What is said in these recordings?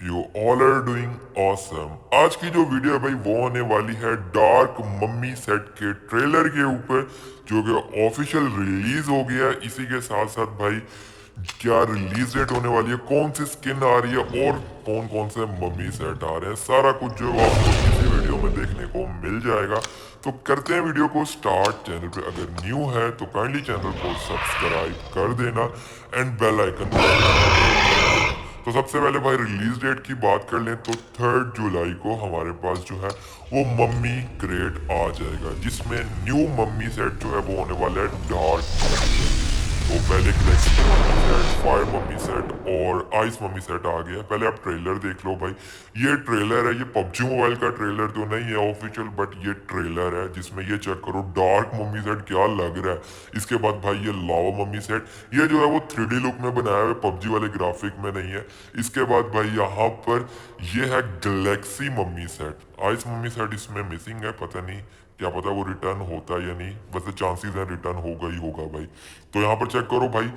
You all are doing awesome. आज की जो वीडियो है भाई वो होने वाली है डार्क मम्मी सेट के ट्रेलर के ऊपर, जो कि ऑफिशियल रिलीज हो गया है। इसी के साथ साथ भाई क्या रिलीज डेट होने वाली है, कौन सी स्किन आ रही है और कौन कौन से मम्मी सेट आ रहे हैं, सारा कुछ जो है आपको इसी वीडियो में देखने को मिल जाएगा। तो करते हैं वीडियो को स्टार्ट। चैनल पे अगर न्यू है तो काइंडली चैनल को सब्सक्राइब कर देना एंड बेल आइकन प्रेस करना। तो सबसे पहले भाई रिलीज डेट की बात कर लें तो 3 जुलाई को हमारे पास जो है वो मम्मी क्रेट आ जाएगा, जिसमें न्यू मम्मी सेट जो है वो होने वाला है डार्क मम्मी सेट। तो पहले Galaxy mummy set, fire mummy set और आइस मम्मी सेट आ गया। पहले आप ट्रेलर देख लो भाई। ये ट्रेलर है, ये पबजी मोबाइल का ट्रेलर तो नहीं है ऑफिशियल, बट ये ट्रेलर है जिसमें ये चेक करो डार्क मम्मी सेट क्या लग रहा है। इसके बाद भाई ये लावा मम्मी सेट, ये जो है वो 3D लुक में बनाया हुआ है, पबजी वाले ग्राफिक में नहीं है। इसके बाद भाई यहाँ पर ये है Galaxy mummy set. Ice mummy set इसमें मिसिंग है, पता नहीं क्या पता वो रिटर्न होता है या नहीं, वैसे चांसेस है रिटर्न होगा ही होगा भाई। तो यहाँ पर चेक करो भाई,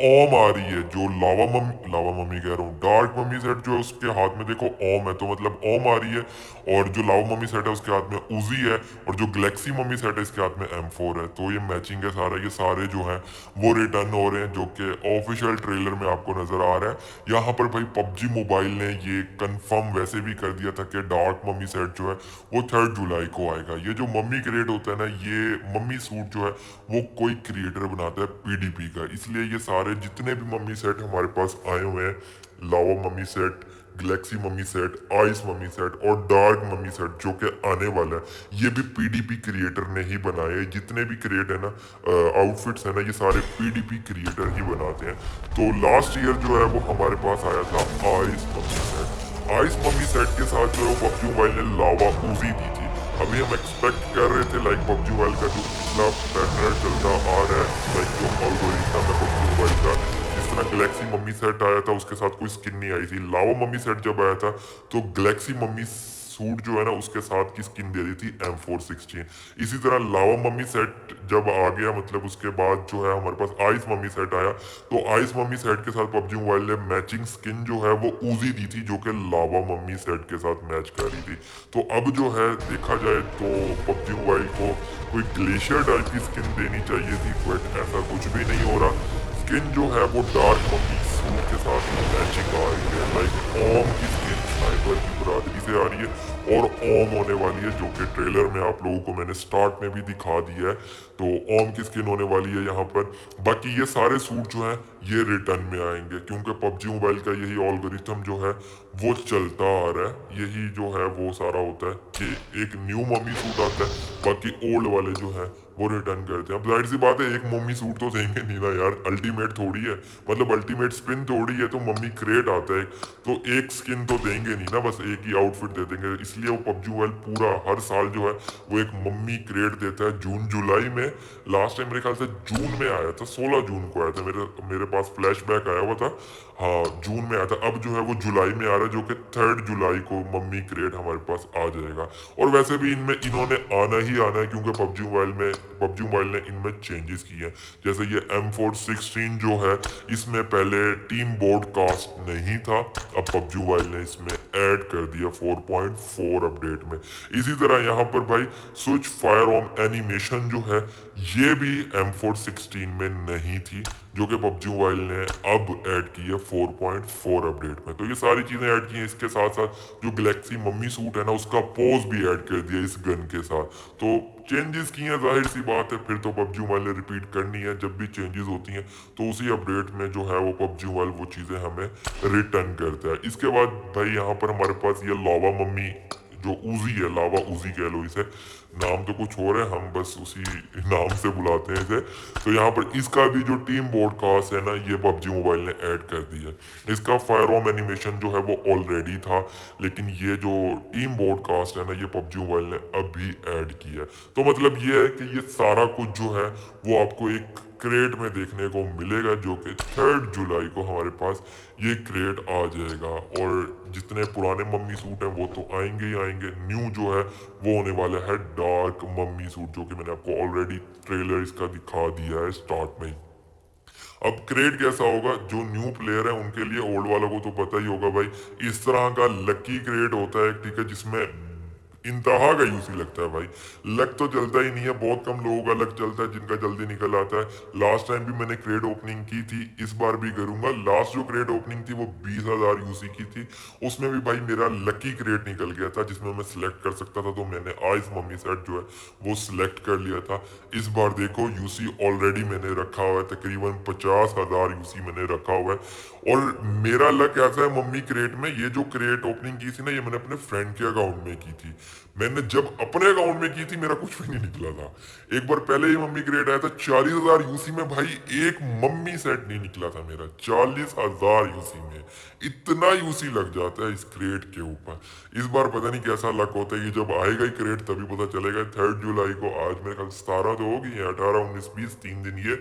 ओम आ रही है जो लावा मम्मी कह रहा हूँ, डार्क मम्मी सेट जो है उसके हाथ में देखो ओम है, तो मतलब ओम आ रही है। और जो लावा मम्मी सेट है उसके हाथ में उजी है, और जो गैलेक्सी मम्मी सेट है इसके हाथ में M4 है। तो ये मैचिंग है सारा, ये सारे जो है वो रिटर्न हो रहे हैं, जो कि ऑफिशियल ट्रेलर में आपको नजर आ रहा है। यहाँ पर भाई पबजी मोबाइल ने ये कंफर्म वैसे भी कर दिया था कि डार्क मम्मी सेट जो है वो 3 जुलाई को आएगा। ये जो मम्मी क्रिएट होता है ना, ये मम्मी सूट जो है वो कोई क्रिएटर बनाता है PDP का, इसलिए ये सारे जितने भी मम्मी सेट हमारे पास आए हुए हैं, lava mummy set, galaxy mummy set, ice mummy set और डार्क मम्मी सेट जो कि आने वाला है, ये भी PDP क्रिएटर ने ही बनाए हैं। जितने भी क्रिएट है ना आउटफिट्स है ना, ये सारे PDP क्रिएटर ही बनाते हैं। तो लास्ट ईयर जो है वो हमारे पास आया था ice mummy set. Ice mummy set के साथ जो है पबजी मोबाइल ने लावा उजी दी थी। अभी हम एक्सपेक्ट कर रहे थे लाइक पबजी मोबाइल का जो पिछला पैटर्न चलता आ रहा है, लाइक जो एल्गोरिथम है पबजी मोबाइल का, जिस तरह गैलेक्सी मम्मी सेट आया था उसके साथ कोई स्किन नहीं आई थी, लावा मम्मी सेट जब आया था तो गैलेक्सी मम्मी सूट जो है ना उसके साथ की स्किन दे दी थी M416। इसी तरह लावा मम्मी सेट जब आ गया, मतलब उसके बाद जो है हमारे पास आइस मम्मी सेट आया, तो आइस मम्मी सेट के साथ पबजी मोबाइल ने मैचिंग स्किन जो है वो उजी दी थी, जो कि लावा मम्मी सेट के साथ मैच कर रही थी। तो अब जो है देखा जाए तो पबजी मोबाइल को कोई ग्लेशियर टाइप की स्किन देनी चाहिए थी, बट ऐसा कुछ भी नहीं हो रहा। स्किन जो है वो डार्क मम्मी सूट के साथ मैचिंग आ रही है, लाइक ओम की स्किन स्नाइपर की बरादरी से आ रही है और ओम होने वाली है, जो कि ट्रेलर में आप लोगों को मैंने स्टार्ट में भी दिखा दिया है। तो ओम की स्किन होने वाली है यहाँ पर। बाकी ये सारे सूट जो हैं ये रिटर्न में आएंगे, क्योंकि पबजी मोबाइल का यही ऑलगोरिथम जो है वो चलता आ रहा है। यही जो है वो सारा होता है कि एक न्यू मम्मी सूट आता है, बाकी ओल्ड वाले जो है वो रिटर्न करते हैं। अब जाहिर सी बात है एक मम्मी सूट तो देंगे नहीं ना यार, अल्टीमेट थोड़ी है, मतलब अल्टीमेट स्पिन थोड़ी है। तो मम्मी क्रेट आता है तो एक स्किन तो देंगे नहीं ना, बस एक ही आउटफिट दे देंगे। इसलिए वो पबजी मोबाइल पूरा हर साल जो है वो एक मम्मी क्रेट देता है जून जुलाई में। लास्ट टाइम मेरे ख्याल से जून में आया था, 16 जून को आया था, मेरे मेरे पास फ्लैशबैक आया हुआ था। हाँ जून में आया था, अब जो है वो जुलाई में आ रहा है, जो कि 3 जुलाई को मम्मी क्रेट हमारे पास आ जाएगा। और वैसे भी इनमें इन्होंने आना ही आना है, क्योंकि पबजी मोबाइल ने इनमें चेंजेस किए हैं। जैसे ये M416 जो है इसमें पहले टीम ब्रॉडकास्ट नहीं था, अब पबजी मोबाइल ने इसमें ऐड कर दिया 4.4 अपडेट में। इसी तरह यहाँ पर भाई स्विच फायर ऑन एनिमेशन जो है ये भी M416 में नहीं थी, जो कि पबजी मोबाइल ने अब ऐड की है 4.4 अपडेट में। तो ये सारी चीजें ऐड की हैं। इसके साथ साथ जो गैलेक्सी मम्मी सूट है ना उसका पोज भी ऐड कर दिया इस गन के साथ। तो चेंजेस की हैं, जाहिर सी बात है फिर तो पबजी मोबाइल ने रिपीट करनी है। जब भी चेंजेस होती हैं तो उसी अपडेट में जो है वो पबजी मोबाइल वो चीज़ें हमें रिटर्न करता है। इसके बाद भाई यहाँ पर हमारे पास ये लावा मम्मी जो उजी है, लावा उजी कह लो इसे, नाम तो कुछ और है, हम बस उसी नाम से बुलाते हैं इसे। तो यहाँ पर इसका भी जो टीम ब्रॉडकास्ट है ना ये पबजी मोबाइल ने ऐड कर दिया है। इसका फायर ऑन एनिमेशन जो है वो ऑलरेडी था, लेकिन ये जो टीम ब्रॉडकास्ट है ना ये पबजी मोबाइल ने अभी ऐड किया है। तो मतलब ये है कि ये सारा कुछ जो है वो आपको एक क्रेट में देखने को मिलेगा, जो कि 3 जुलाई को हमारे पास ये क्रेट आ जाएगा। और जितने पुराने मम्मी सूट हैं वो तो आएंगे ही आएंगे, न्यू जो है वो होने वाला है डार्क मम्मी सूट, जो कि मैंने आपको ऑलरेडी ट्रेलर इसका दिखा दिया है स्टार्ट में ही। अब क्रेड कैसा होगा, जो न्यू प्लेयर है उनके लिए, ओल्ड वालों को तो पता ही होगा भाई, इस तरह का लकी क्रेड होता है, ठीक है, जिसमें इंतहा का यूसी लगता है भाई। लक तो चलता ही नहीं है, बहुत कम लोगों का लक चलता है जिनका जल्दी निकल आता है। लास्ट टाइम भी मैंने क्रेड ओपनिंग की थी, इस बार भी करूंगा। लास्ट जो क्रेड ओपनिंग थी वो 20,000 यूसी की थी, उसमें भी भाई मेरा लकी क्रेड निकल गया था जिसमें मैं सिलेक्ट कर सकता था, तो मैंने आइस मम्मी सेट जो है वो सिलेक्ट कर लिया था। इस बार देखो यूसी ऑलरेडी मैंने रखा हुआ है, तकरीबन 50,000 यूसी मैंने रखा हुआ है। और मेरा लक ऐसा है मम्मी क्रेट में, ये जो क्रेट ओपनिंग की थी ना, ये मैंने अपने फ्रेंड के अकाउंट में की थी। मैंने जब अपने अकाउंट में की थी मेरा कुछ भी नहीं निकला था। एक बार पहले ही मम्मी क्रेट आया था 40,000 यूसी में, भाई एक मम्मी सेट नहीं निकला था मेरा 40,000 यूसी में। इतना यूसी लग जाता है इस क्रेट के ऊपर। इस बार पता नहीं कैसा लक होता है, ये जब आएगा ही क्रेट तभी पता चलेगा। 3 जुलाई को, आज मेरे ख्याल 17 तो होगी, 18 19 20 3 दिन ये,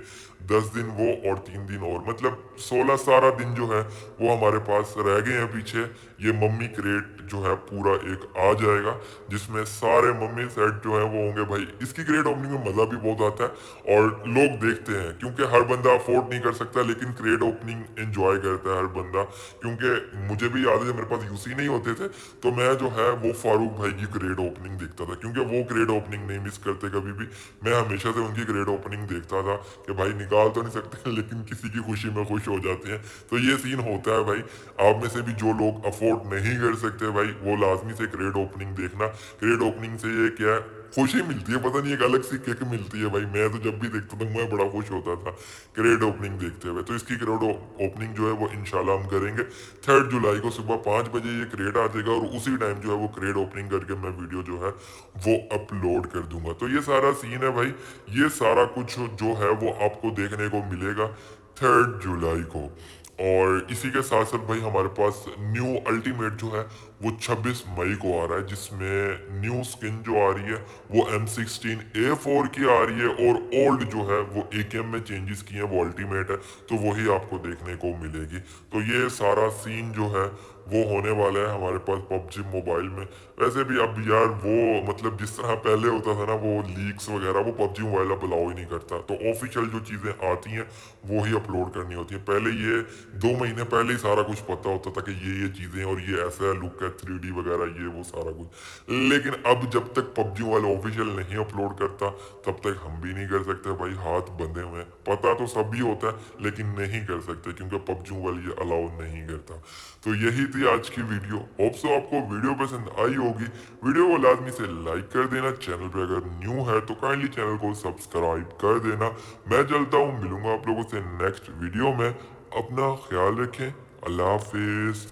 10 दिन वो और 3 दिन और, मतलब 16-17 दिन जो है वो हमारे पास रह गए हैं पीछे। ये मम्मी क्रेट जो है पूरा एक आ जाएगा, जिसमें सारे मम्मी सेट जो है वो होंगे भाई। इसकी क्रेट ओपनिंग में मजा भी बहुत आता है और लोग देखते हैं, क्योंकि हर बंदा अफोर्ड नहीं कर सकता, लेकिन क्रेट ओपनिंग एंजॉय करता है हर बंदा। क्योंकि मुझे भी याद है जब मेरे पास यूसी नहीं होते थे तो मैं जो है वो फारूक भाई की क्रेट ओपनिंग देखता था, क्योंकि वो क्रेट ओपनिंग नहीं मिस करते कभी भी। मैं हमेशा से उनकी क्रेट ओपनिंग देखता था कि भाई निकाल तो नहीं सकते लेकिन किसी की खुशी में खुश हो जाते हैं। तो ये सीन होता है भाई। आप में से भी जो लोग अफोर्ड नहीं कर सकते भाई, वो लाजमी से क्रेट ओपनिंग देखना। क्रेट ओपनिंग से ये क्या है, खुशी मिलती है, पता नहीं एक अलग सी किक मिलती है भाई। मैं तो जब भी देखता था मैं बड़ा खुश होता था क्रेट ओपनिंग देखते हुए। तो इसकी क्रेट ओपनिंग जो है वो इंशाल्लाह हम करेंगे। 3 जुलाई को सुबह 5 बजे ये क्रेट आ जाएगा और उसी टाइम जो है वो क्रेट ओपनिंग करके मैं वीडियो जो है वो अपलोड कर दूंगा। तो ये सारा सीन है भाई, ये सारा कुछ जो है वो आपको देखने को मिलेगा 3 जुलाई को। और इसी के साथ साथ भाई हमारे पास न्यू अल्टीमेट जो है वो 26 मई को आ रहा है, जिसमें न्यू स्किन जो आ रही है वो M16A4 की आ रही है, और ओल्ड जो है वो AKM में चेंजेस किए हैं, वो अल्टीमेट है, तो वही आपको देखने को मिलेगी। तो ये सारा सीन जो है वो होने वाला है हमारे पास पबजी मोबाइल में। वैसे भी अब यार वो मतलब जिस तरह पहले होता था ना, वो लीक्स वगैरह वो पबजी मोबाइल अब अलाउ ही नहीं करता। तो ऑफिशियल जो चीज़ें आती हैं वो ही अपलोड करनी होती हैं। पहले ये 2 महीने पहले ही सारा कुछ पता होता था कि ये चीज़ें और ये ऐसा लुक है 3D वगैरह ये वो सारा कुछ। लेकिन अब जब तक पबजी मोबाइल ऑफिशियल नहीं अपलोड करता तब तक हम भी नहीं कर सकते भाई, हाथ बंधे हुए हैं। पता तो सब भी होता है लेकिन नहीं कर सकते क्योंकि पबजी मोबाइल ये अलाउ नहीं करता। तो यही थी आज की वीडियो। होप सो आपको वीडियो पसंद आई होगी। वीडियो को लाजमी से लाइक कर देना, चैनल पे अगर न्यू है तो काइंडली चैनल को सब्सक्राइब कर देना। मैं चलता हूँ, मिलूंगा आप लोगों से नेक्स्ट वीडियो में। अपना ख्याल रखें, अल्लाह हाफिज।